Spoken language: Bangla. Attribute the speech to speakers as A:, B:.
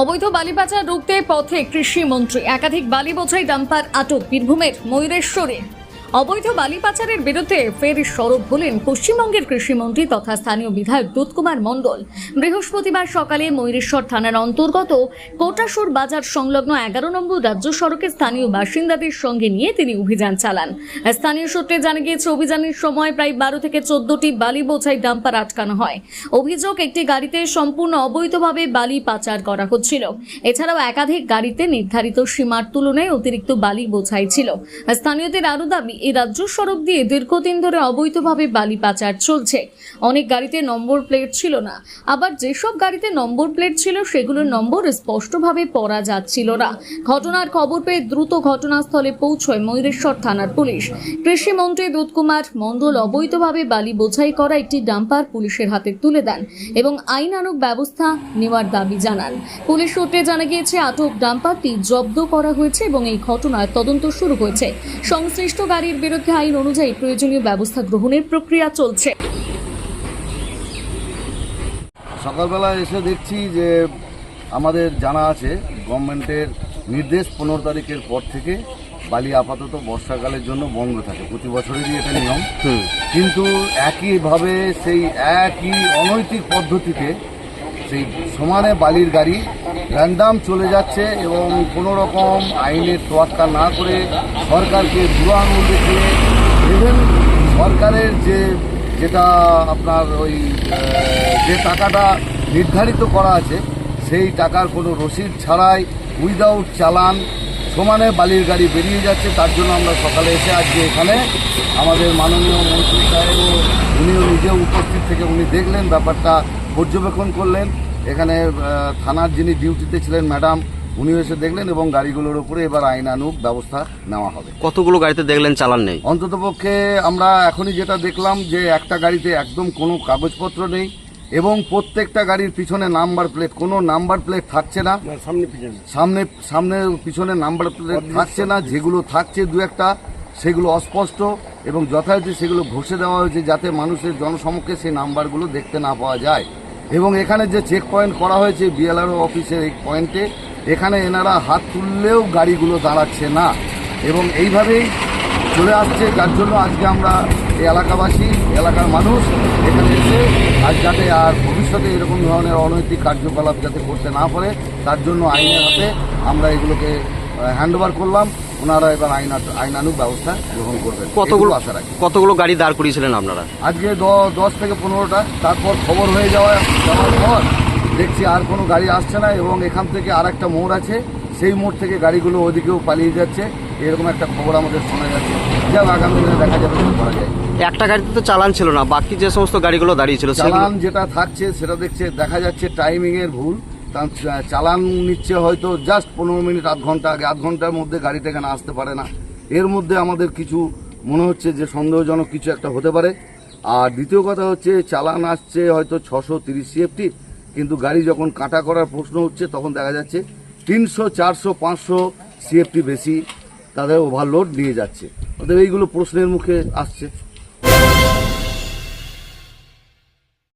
A: অবৈধ বালি পাচার রুখতে পথে কৃষিমন্ত্রী। একাধিক বালি বোঝাই ডাম্পার আটক বীরভূমের ময়ূরেশ্বরে। অবৈধ বালি পাচারের বিরুদ্ধে ফের সরব হলেন পশ্চিমবঙ্গের কৃষিমন্ত্রী তথা স্থানীয় বিধায়ক দুধকুমার মণ্ডল। বৃহস্পতিবার সকালে ময়ূরেশ্বর থানার অন্তর্গত কোটাসুর বাজার সংলগ্ন 11 নম্বর রাজ্য সড়কে স্থানীয় বাসিন্দাদের সঙ্গে নিয়ে তিনি অভিযান চালান। স্থানীয় সূত্রে জানা গিয়েছে, অভিযানের সময় প্রায় 12 থেকে 14টি বালি বোঝাই ডাম্পার আটকানো হয়। অভিযোগ, একটি গাড়িতে সম্পূর্ণ অবৈধভাবে বালি পাচার করা হচ্ছিল। এছাড়াও একাধিক গাড়িতে নির্ধারিত সীমার তুলনায় অতিরিক্ত বালি বোঝাই ছিল। স্থানীয়দের আরও দাবি, এই রাজ্য সড়ক দিয়ে দীর্ঘদিন ধরে অবৈধভাবে বালি পাচার চলছে। অনেক গাড়িতে নম্বর প্লেট ছিল না, আবার যেসব গাড়িতে নম্বর প্লেট ছিল সেগুলোর নম্বর স্পষ্টভাবে পড়া যাচ্ছিল না। ঘটনার খবর পেয়ে দ্রুত ঘটনাস্থলে পৌঁছয় ময়ূরেশ্বর থানার পুলিশ। কৃষিমন্ত্রী দুধকুমার মণ্ডল অবৈধভাবে বালি বোঝাই করা একটি ডাম্পার পুলিশের হাতে তুলে দেন এবং আইনানুগ ব্যবস্থা নেওয়ার দাবি জানান। পুলিশ সূত্রে জানা গিয়েছে, আটক ডাম্পারটি জব্দ করা হয়েছে এবং এই ঘটনার তদন্ত শুরু হয়েছে। সংশ্লিষ্ট গাড়ির বিরুদ্ধে আইন অনুযায়ী প্রয়োজনীয় ব্যবস্থা গ্রহণের প্রক্রিয়া চলছে।
B: সকালবেলা এসে দেখছি যে আমাদের জানা আছে গভর্নমেন্টের নির্দেশ 15 তারিখের পর থেকে বালি আপাতত বর্ষাকালের জন্য বন্ধ থাকে। প্রতি বছরেরই এটা নিয়ম, কিন্তু একইভাবে সেই একই অনৈতিক পদ্ধতিতে সেই সমানে বালির গাড়ি র্যান্ডাম চলে যাচ্ছে এবং কোনো রকম আইনের তোয়াক্কা না করে সরকারকে বুড়ো আঙুল দেখিয়ে ইভেন সরকারের যেটা আপনার যে টাকাটা নির্ধারিত করা আছে সেই টাকার কোনো রসিদ ছাড়াই উইদাউট চালান সমানে বালির গাড়ি বেরিয়ে যাচ্ছে। তার জন্য আমরা সকালে এসে আজকে এখানে আমাদের মাননীয় মন্ত্রী সাহেবও উনিও নিজে উপস্থিত থেকে উনি দেখলেন, ব্যাপারটা পর্যবেক্ষণ করলেন। এখানে থানার যিনি ডিউটিতে ছিলেন ম্যাডাম, উনিও এসে দেখলেন এবং গাড়িগুলোর উপরে এবার আইনানুগ ব্যবস্থা নেওয়া হবে।
C: কতগুলো গাড়িতে দেখলেন চালান নেই?
B: অন্ততপক্ষে আমরা এখনই যেটা দেখলাম যে একটা গাড়িতে একদম কোনো কাগজপত্র নেই এবং প্রত্যেকটা গাড়ির পিছনে নাম্বার প্লেট, কোনো নাম্বার প্লেট থাকছে না, সামনে পিছনে নাম্বার প্লেট থাকছে না। যেগুলো থাকছে দু একটা সেগুলো অস্পষ্ট এবং যথাযথ সেগুলো ঘষে দেওয়া হয়েছে যাতে মানুষের জনসমক্ষে সেই নাম্বারগুলো দেখতে না পাওয়া যায়। এবং এখানে যে চেক পয়েন্ট করা হয়েছে বিএলআরও অফিসের এই পয়েন্টে, এখানে এনারা হাত তুললেও গাড়িগুলো দাঁড়াচ্ছে না এবং এইভাবেই চলে আসছে। যার জন্য আজকে আমরা এই এলাকাবাসী, এলাকার মানুষ এখানে এসে আজ যাতে আর ভবিষ্যতে এরকম ধরনের অনৈতিক কার্যকলাপ যাতে করতে না পারে তার জন্য আইনের হাতে আমরা এগুলোকে হ্যান্ডওভার করলাম। ওনারা এবার আইনানুগ ব্যবস্থা গ্রহণ করবেন।
C: কতগুলো গাড়ি দাঁড় করিয়েছিলেন আপনারা?
B: আজকে 10 থেকে 15টা। তারপর খবর হয়ে যাওয়ার পর দেখছি আর কোনো গাড়ি আসছে না এবং এখান থেকে আর একটা মোড় আছে, সেই মোড় থেকে গাড়িগুলো ওদিকেও পালিয়ে যাচ্ছে, এরকম একটা খবর আমাদের শোনা যাচ্ছে। যা আগামী দিনে দেখা যাবে কি করা যায়।
C: একটা গাড়িতে তো চালান ছিল না, বাকি যে সমস্ত গাড়িগুলো দাঁড়িয়ে ছিল
B: চালান যেটা থাকছে সেটা দেখা যাচ্ছে টাইমিংয়ের ভুল। চালান নিচ্ছে হয়তো জাস্ট 15 মিনিট আধ ঘন্টা আগে, আধ ঘন্টার মধ্যে গাড়িটা এখানে আসতে পারে না। এর মধ্যে আমাদের কিছু মনে হচ্ছে যে সন্দেহজনক কিছু একটা হতে পারে। আর দ্বিতীয় কথা হচ্ছে চালান আসছে হয়তো 630 CFT, কিন্তু গাড়ি যখন কাটা করার প্রশ্ন উঠছে তখন দেখা যাচ্ছে 300, 400, 500 CFT বেশি তাদের ওভারলোড নিয়ে যাচ্ছে। অতএব এইগুলো প্রশ্নের মুখে আসছে।